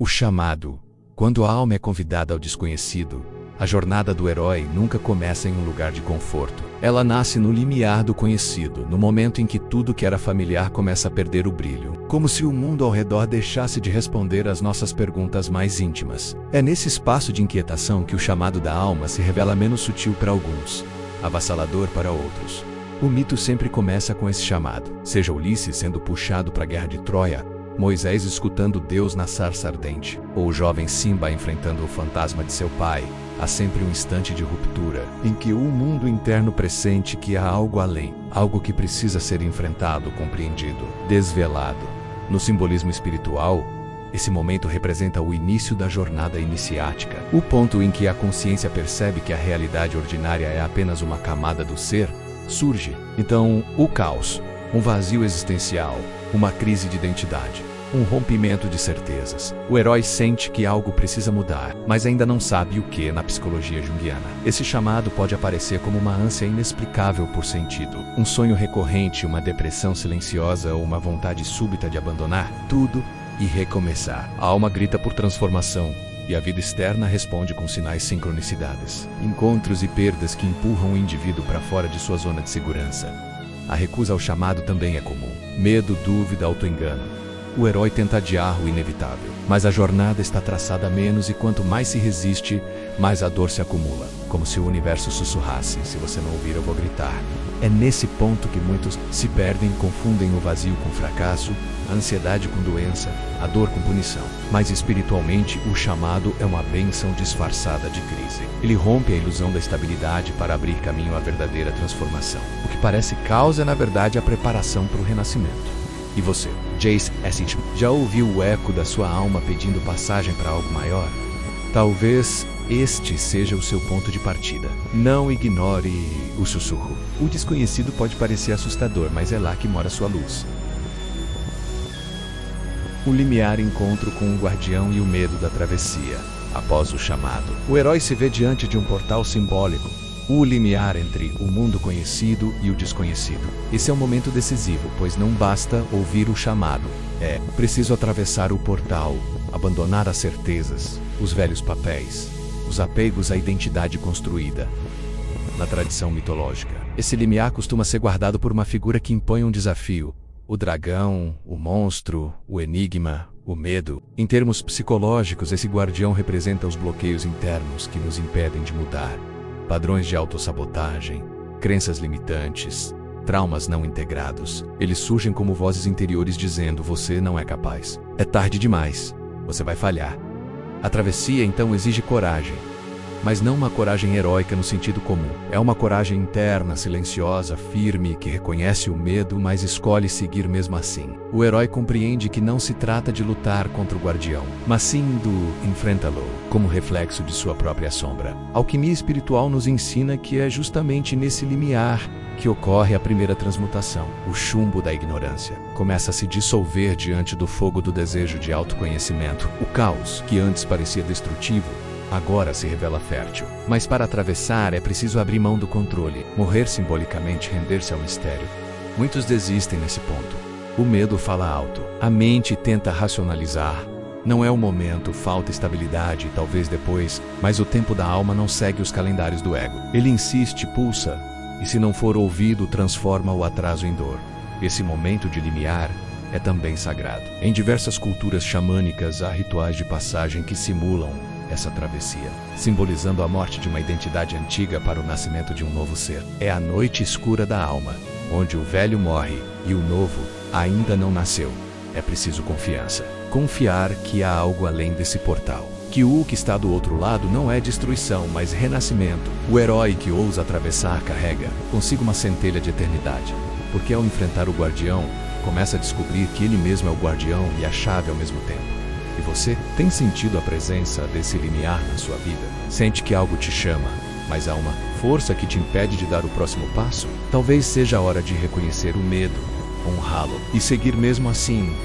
O chamado. Quando a alma é convidada ao desconhecido, a jornada do herói nunca começa em um lugar de conforto. Ela nasce no limiar do conhecido, no momento em que tudo que era familiar começa a perder o brilho, como se o mundo ao redor deixasse de responder às nossas perguntas mais íntimas. É nesse espaço de inquietação que o chamado da alma se revela menos sutil para alguns, avassalador para outros. O mito sempre começa com esse chamado, seja Ulisses sendo puxado para a guerra de Troia, Moisés escutando Deus na sarça ardente, ou o jovem Simba enfrentando o fantasma de seu pai. Há sempre um instante de ruptura, em que o mundo interno pressente que há algo além, algo que precisa ser enfrentado, compreendido, desvelado. No simbolismo espiritual, esse momento representa o início da jornada iniciática, o ponto em que a consciência percebe que a realidade ordinária é apenas uma camada do ser, surge, então, o caos, um vazio existencial, uma crise de identidade. Um rompimento de certezas. O herói sente que algo precisa mudar, mas ainda não sabe o que na psicologia junguiana. Esse chamado pode aparecer como uma ânsia inexplicável por sentido, um sonho recorrente, uma depressão silenciosa ou uma vontade súbita de abandonar tudo e recomeçar. A alma grita por transformação, e a vida externa responde com sinais sincronicidades. Encontros e perdas que empurram o indivíduo para fora de sua zona de segurança. A recusa ao chamado também é comum. Medo, dúvida, autoengano. O herói tenta adiar o inevitável, mas a jornada está traçada a menos e quanto mais se resiste, mais a dor se acumula, como se o universo sussurrasse: se você não ouvir, eu vou gritar. É nesse ponto que muitos se perdem, confundem o vazio com fracasso, a ansiedade com doença, a dor com punição. Mas espiritualmente, o chamado é uma bênção disfarçada de crise. Ele rompe a ilusão da estabilidade para abrir caminho à verdadeira transformação. O que parece caos é, na verdade, a preparação para o renascimento. E você, Jace Essich, já ouviu o eco da sua alma pedindo passagem para algo maior? Talvez este seja o seu ponto de partida. Não ignore o sussurro. O desconhecido pode parecer assustador, mas é lá que mora sua luz. O limiar encontro com o guardião e o medo da travessia. Após o chamado, o herói se vê diante de um portal simbólico. O limiar entre o mundo conhecido e o desconhecido. Esse é um momento decisivo, pois não basta ouvir o chamado. É preciso atravessar o portal, abandonar as certezas, os velhos papéis, os apegos à identidade construída. Na tradição mitológica, esse limiar costuma ser guardado por uma figura que impõe um desafio. O dragão, o monstro, o enigma, o medo. Em termos psicológicos, esse guardião representa os bloqueios internos que nos impedem de mudar. Padrões de autossabotagem, crenças limitantes, traumas não integrados. Eles surgem como vozes interiores dizendo: você não é capaz. É tarde demais. Você vai falhar. A travessia então exige coragem. Mas não uma coragem heróica no sentido comum. É uma coragem interna, silenciosa, firme, que reconhece o medo, mas escolhe seguir mesmo assim. O herói compreende que não se trata de lutar contra o guardião, mas sim do enfrenta-lo, como reflexo de sua própria sombra. A alquimia espiritual nos ensina que é justamente nesse limiar que ocorre a primeira transmutação. O chumbo da ignorância começa a se dissolver diante do fogo do desejo de autoconhecimento. O caos, que antes parecia destrutivo, agora se revela fértil. Mas para atravessar é preciso abrir mão do controle, morrer simbolicamente, render-se ao mistério. Muitos desistem nesse ponto. O medo fala alto. A mente tenta racionalizar. Não é o momento, falta estabilidade, talvez depois, mas o tempo da alma não segue os calendários do ego. Ele insiste, pulsa, e se não for ouvido, transforma o atraso em dor. Esse momento de limiar é também sagrado. Em diversas culturas xamânicas há rituais de passagem que simulam essa travessia, simbolizando a morte de uma identidade antiga para o nascimento de um novo ser. É a noite escura da alma, onde o velho morre e o novo ainda não nasceu. É preciso confiança. Confiar que há algo além desse portal. Que o que está do outro lado não é destruição, mas renascimento. O herói que ousa atravessar carrega consigo uma centelha de eternidade, porque ao enfrentar o guardião, começa a descobrir que ele mesmo é o guardião e a chave ao mesmo tempo. E você tem sentido a presença desse limiar na sua vida? Sente que algo te chama, mas há uma força que te impede de dar o próximo passo? Talvez seja a hora de reconhecer o medo, honrá-lo e seguir mesmo assim.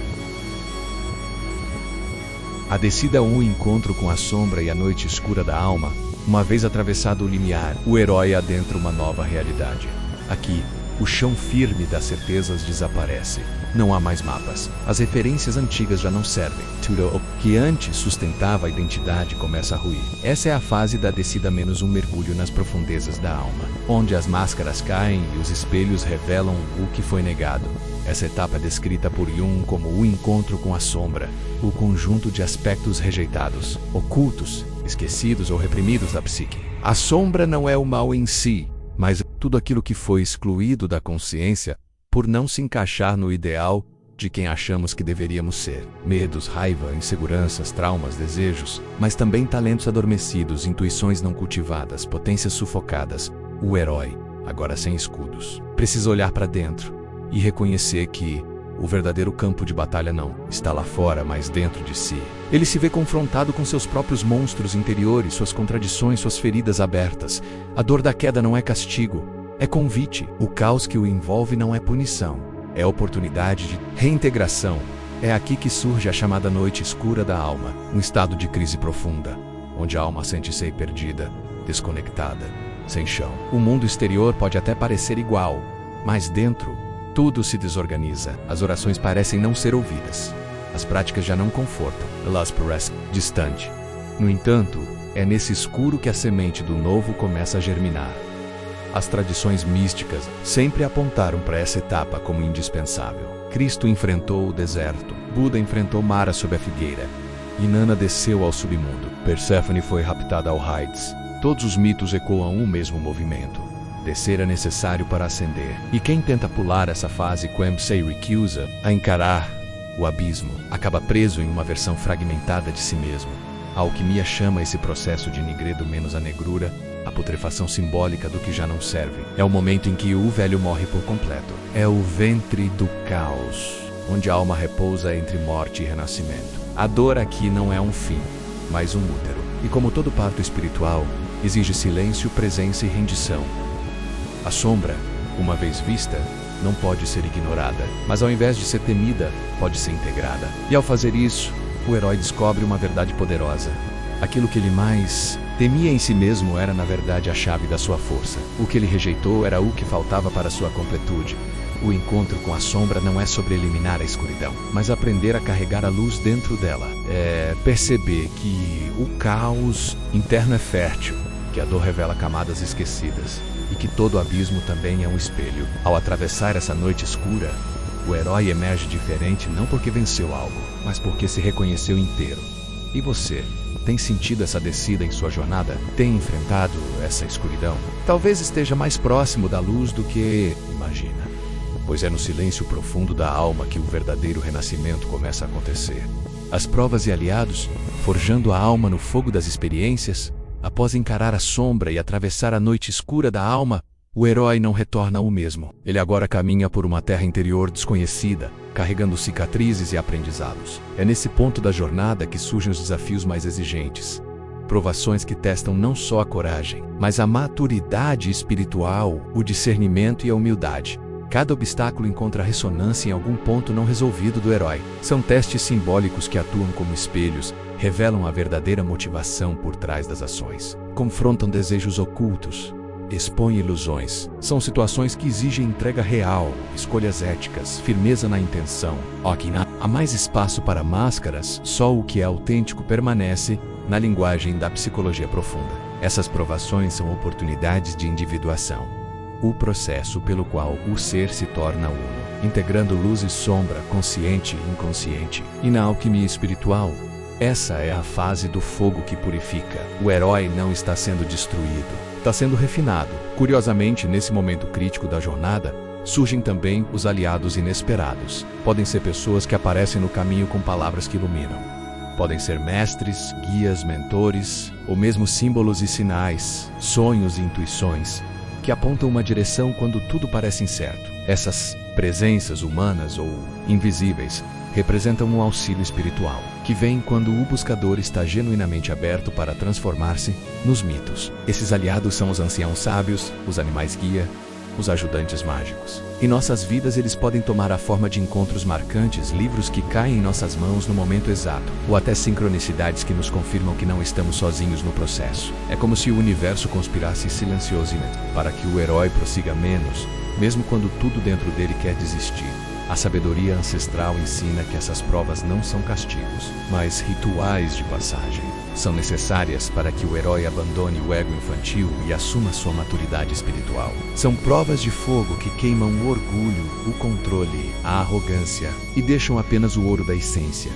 A descida é um encontro com a sombra e a noite escura da alma. Uma vez atravessado o limiar, o herói adentra uma nova realidade. Aqui, o chão firme das certezas desaparece. Não há mais mapas. As referências antigas já não servem. Tudo o que antes sustentava a identidade começa a ruir. Essa é a fase da descida menos um mergulho nas profundezas da alma, onde as máscaras caem e os espelhos revelam o que foi negado. Essa etapa é descrita por Jung como o encontro com a sombra, o conjunto de aspectos rejeitados, ocultos, esquecidos ou reprimidos da psique. A sombra não é o mal em si, mas tudo aquilo que foi excluído da consciência por não se encaixar no ideal de quem achamos que deveríamos ser. Medos, raiva, inseguranças, traumas, desejos, mas também talentos adormecidos, intuições não cultivadas, potências sufocadas. O herói, agora sem escudos, precisa olhar para dentro e reconhecer que o verdadeiro campo de batalha não está lá fora, mas dentro de si. Ele se vê confrontado com seus próprios monstros interiores, suas contradições, suas feridas abertas. A dor da queda não é castigo, é convite. O caos que o envolve não é punição, é oportunidade de reintegração. É aqui que surge a chamada noite escura da alma, um estado de crise profunda, onde a alma sente-se perdida, desconectada, sem chão. O mundo exterior pode até parecer igual, mas dentro tudo se desorganiza. As orações parecem não ser ouvidas. As práticas já não confortam. Elas parecem distante. No entanto, é nesse escuro que a semente do novo começa a germinar. As tradições místicas sempre apontaram para essa etapa como indispensável. Cristo enfrentou o deserto. Buda enfrentou Mara sob a figueira. Inanna desceu ao submundo. Perséfone foi raptada ao Hades. Todos os mitos ecoam o mesmo movimento. Descer é necessário para ascender. E quem tenta pular essa fase quando se recusa a encarar o abismo, acaba preso em uma versão fragmentada de si mesmo. A alquimia chama esse processo de nigredo menos a negrura, a putrefação simbólica do que já não serve. É o momento em que o velho morre por completo. É o ventre do caos, onde a alma repousa entre morte e renascimento. A dor aqui não é um fim, mas um útero. E como todo parto espiritual, exige silêncio, presença e rendição. A sombra, uma vez vista, não pode ser ignorada, mas ao invés de ser temida, pode ser integrada. E ao fazer isso, o herói descobre uma verdade poderosa. Aquilo que ele mais temia em si mesmo era, na verdade, a chave da sua força. O que ele rejeitou era o que faltava para sua completude. O encontro com a sombra não é sobre eliminar a escuridão, mas aprender a carregar a luz dentro dela. É perceber que o caos interno é fértil, que a dor revela camadas esquecidas, e que todo abismo também é um espelho. Ao atravessar essa noite escura, o herói emerge diferente não porque venceu algo, mas porque se reconheceu inteiro. E você, tem sentido essa descida em sua jornada? Tem enfrentado essa escuridão? Talvez esteja mais próximo da luz do que imagina, pois é no silêncio profundo da alma que o verdadeiro renascimento começa a acontecer. As provas e aliados, forjando a alma no fogo das experiências. Após encarar a sombra e atravessar a noite escura da alma, o herói não retorna ao mesmo. Ele agora caminha por uma terra interior desconhecida, carregando cicatrizes e aprendizados. É nesse ponto da jornada que surgem os desafios mais exigentes. Provações que testam não só a coragem, mas a maturidade espiritual, o discernimento e a humildade. Cada obstáculo encontra ressonância em algum ponto não resolvido do herói. São testes simbólicos que atuam como espelhos, revelam a verdadeira motivação por trás das ações. Confrontam desejos ocultos, expõem ilusões. São situações que exigem entrega real, escolhas éticas, firmeza na intenção. Aqui não há mais espaço para máscaras, só o que é autêntico permanece na linguagem da psicologia profunda. Essas provações são oportunidades de individuação. O processo pelo qual o ser se torna uno, integrando luz e sombra, consciente e inconsciente. E na alquimia espiritual, essa é a fase do fogo que purifica. O herói não está sendo destruído, está sendo refinado. Curiosamente, nesse momento crítico da jornada, surgem também os aliados inesperados. Podem ser pessoas que aparecem no caminho com palavras que iluminam. Podem ser mestres, guias, mentores, ou mesmo símbolos e sinais, sonhos e intuições, que apontam uma direção quando tudo parece incerto. Essas presenças humanas ou invisíveis representam um auxílio espiritual, que vem quando o buscador está genuinamente aberto para transformar-se nos mitos. Esses aliados são os anciãos sábios, os animais guia, os ajudantes mágicos. Em nossas vidas eles podem tomar a forma de encontros marcantes, livros que caem em nossas mãos no momento exato, ou até sincronicidades que nos confirmam que não estamos sozinhos no processo. É como se o universo conspirasse silenciosamente para que o herói prossiga menos, mesmo quando tudo dentro dele quer desistir. A sabedoria ancestral ensina que essas provas não são castigos, mas rituais de passagem. São necessárias para que o herói abandone o ego infantil e assuma sua maturidade espiritual. São provas de fogo que queimam o orgulho, o controle, a arrogância e deixam apenas o ouro da essência.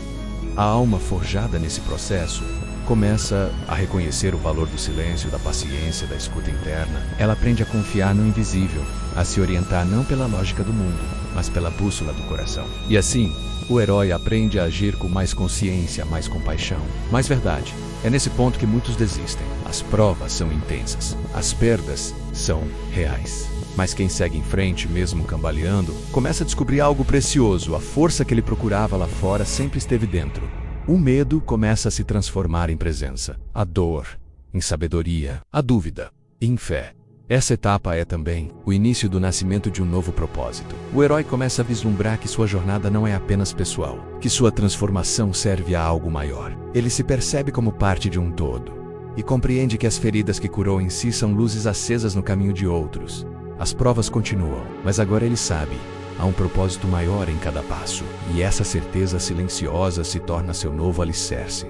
A alma forjada nesse processo começa a reconhecer o valor do silêncio, da paciência, da escuta interna. Ela aprende a confiar no invisível, a se orientar não pela lógica do mundo, mas pela bússola do coração. E assim, o herói aprende a agir com mais consciência, mais compaixão, mais verdade. É nesse ponto que muitos desistem. As provas são intensas, as perdas são reais. Mas quem segue em frente, mesmo cambaleando, começa a descobrir algo precioso. A força que ele procurava lá fora sempre esteve dentro. O medo começa a se transformar em presença, a dor em sabedoria, a dúvida em fé. Essa etapa é também o início do nascimento de um novo propósito. O herói começa a vislumbrar que sua jornada não é apenas pessoal, que sua transformação serve a algo maior. Ele se percebe como parte de um todo e compreende que as feridas que curou em si são luzes acesas no caminho de outros. As provas continuam, mas agora ele sabe. Há um propósito maior em cada passo, e essa certeza silenciosa se torna seu novo alicerce.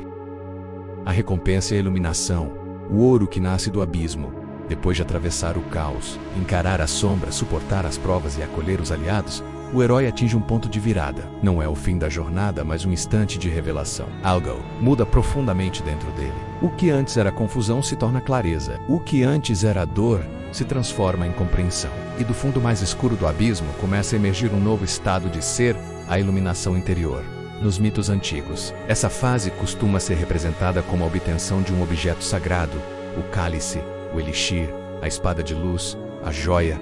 A recompensa é a iluminação, o ouro que nasce do abismo. Depois de atravessar o caos, encarar as sombras, suportar as provas e acolher os aliados, o herói atinge um ponto de virada. Não é o fim da jornada, mas um instante de revelação. Algo muda profundamente dentro dele. O que antes era confusão se torna clareza. O que antes era dor se transforma em compreensão. E do fundo mais escuro do abismo começa a emergir um novo estado de ser, a iluminação interior. Nos mitos antigos, essa fase costuma ser representada como a obtenção de um objeto sagrado, o cálice, o elixir, a espada de luz, a joia,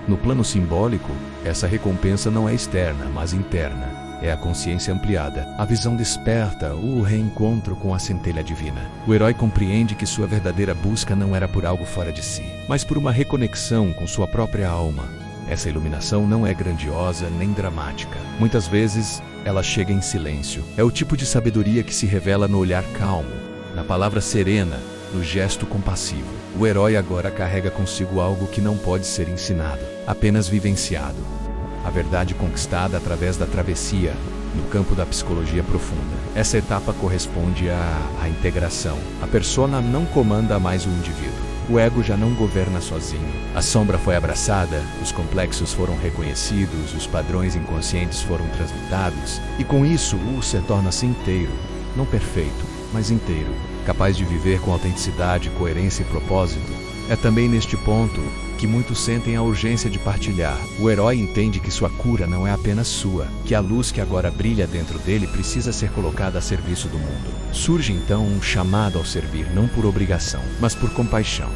no plano simbólico, essa recompensa não é externa, mas interna. É a consciência ampliada, a visão desperta, o reencontro com a centelha divina. O herói compreende que sua verdadeira busca não era por algo fora de si, mas por uma reconexão com sua própria alma. Essa iluminação não é grandiosa nem dramática. Muitas vezes, ela chega em silêncio. É o tipo de sabedoria que se revela no olhar calmo, na palavra serena, no gesto compassivo. O herói agora carrega consigo algo que não pode ser ensinado, apenas vivenciado. A verdade conquistada através da travessia, no campo da psicologia profunda. Essa etapa corresponde à integração. A persona não comanda mais o indivíduo. O ego já não governa sozinho. A sombra foi abraçada, os complexos foram reconhecidos, os padrões inconscientes foram transmutados, e com isso o ser torna-se inteiro, não perfeito, mas inteiro, capaz de viver com autenticidade, coerência e propósito. É também neste ponto que muitos sentem a urgência de partilhar. O herói entende que sua cura não é apenas sua, que a luz que agora brilha dentro dele precisa ser colocada a serviço do mundo. Surge então um chamado ao servir, não por obrigação, mas por compaixão.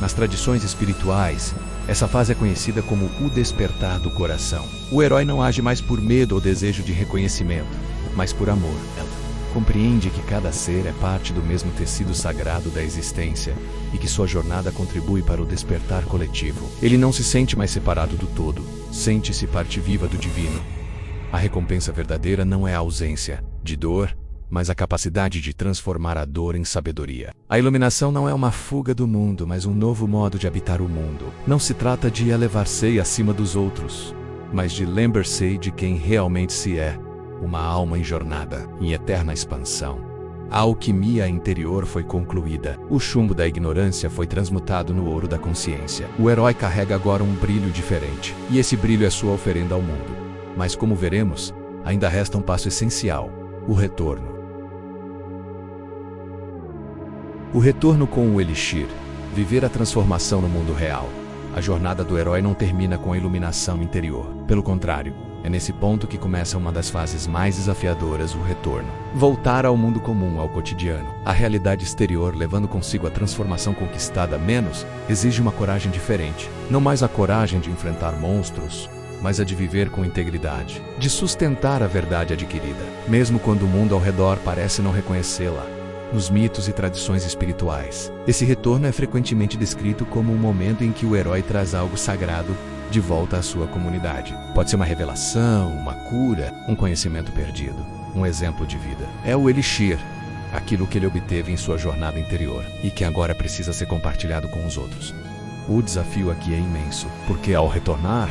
Nas tradições espirituais, essa fase é conhecida como o despertar do coração. O herói não age mais por medo ou desejo de reconhecimento, mas por amor. Compreende que cada ser é parte do mesmo tecido sagrado da existência e que sua jornada contribui para o despertar coletivo. Ele não se sente mais separado do todo, sente-se parte viva do divino. A recompensa verdadeira não é a ausência de dor, mas a capacidade de transformar a dor em sabedoria. A iluminação não é uma fuga do mundo, mas um novo modo de habitar o mundo. Não se trata de elevar-se acima dos outros, mas de lembrar-se de quem realmente se é. Uma alma em jornada, em eterna expansão. A alquimia interior foi concluída. O chumbo da ignorância foi transmutado no ouro da consciência. O herói carrega agora um brilho diferente, e esse brilho é sua oferenda ao mundo. Mas como veremos, ainda resta um passo essencial: o retorno. O retorno com o elixir, viver a transformação no mundo real. A jornada do herói não termina com a iluminação interior. Pelo contrário, é nesse ponto que começa uma das fases mais desafiadoras, o retorno. Voltar ao mundo comum, ao cotidiano. A realidade exterior, levando consigo a transformação conquistada menos, exige uma coragem diferente. Não mais a coragem de enfrentar monstros, mas a de viver com integridade. De sustentar a verdade adquirida, mesmo quando o mundo ao redor parece não reconhecê-la. Nos mitos e tradições espirituais, esse retorno é frequentemente descrito como um momento em que o herói traz algo sagrado de volta à sua comunidade. Pode ser uma revelação, uma cura, um conhecimento perdido, um exemplo de vida. É o elixir, aquilo que ele obteve em sua jornada interior e que agora precisa ser compartilhado com os outros. O desafio aqui é imenso, porque ao retornar,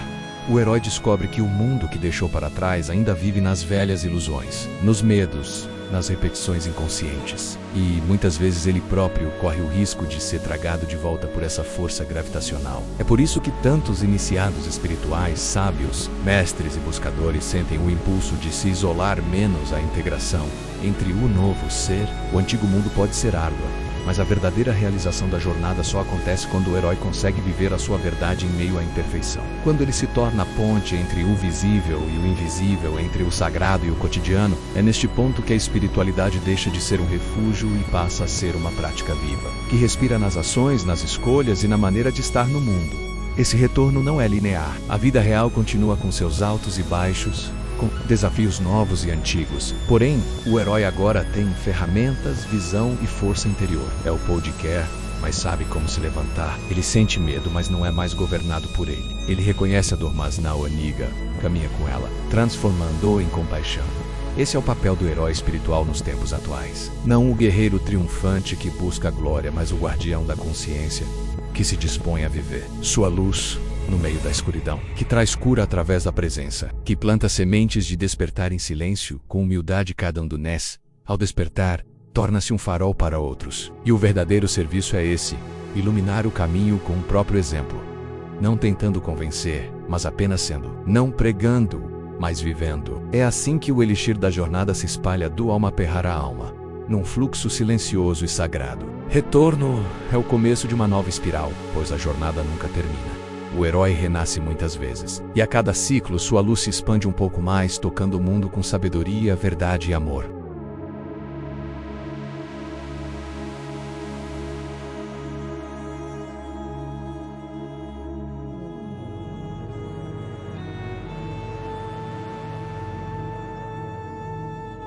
o herói descobre que o mundo que deixou para trás ainda vive nas velhas ilusões, nos medos, nas repetições inconscientes. E muitas vezes ele próprio corre o risco de ser tragado de volta por essa força gravitacional. É por isso que tantos iniciados espirituais, sábios, mestres e buscadores sentem o impulso de se isolar menos a integração entre o novo ser. O antigo mundo pode ser árdua, mas a verdadeira realização da jornada só acontece quando o herói consegue viver a sua verdade em meio à imperfeição. Quando ele se torna a ponte entre o visível e o invisível, entre o sagrado e o cotidiano, é neste ponto que a espiritualidade deixa de ser um refúgio e passa a ser uma prática viva, que respira nas ações, nas escolhas e na maneira de estar no mundo. Esse retorno não é linear. A vida real continua com seus altos e baixos, com desafios novos e antigos. Porém, o herói agora tem ferramentas, visão e força interior. É o Paul de Quer, mas sabe como se levantar. Ele sente medo, mas não é mais governado por ele. Ele reconhece a dor, mas não a nega, caminha com ela, transformando-o em compaixão. Esse é o papel do herói espiritual nos tempos atuais. Não o guerreiro triunfante que busca a glória, mas o guardião da consciência, que se dispõe a viver sua luz no meio da escuridão, que traz cura através da presença, que planta sementes de despertar em silêncio, com humildade cada um do Ness. Ao despertar, torna-se um farol para outros. E o verdadeiro serviço é esse: iluminar o caminho com o próprio exemplo. Não tentando convencer, mas apenas sendo. Não pregando, mas vivendo. É assim que o elixir da jornada se espalha do alma perrar a alma, num fluxo silencioso e sagrado. Retorno é o começo de uma nova espiral, pois a jornada nunca termina. O herói renasce muitas vezes, e a cada ciclo sua luz se expande um pouco mais, tocando o mundo com sabedoria, verdade e amor.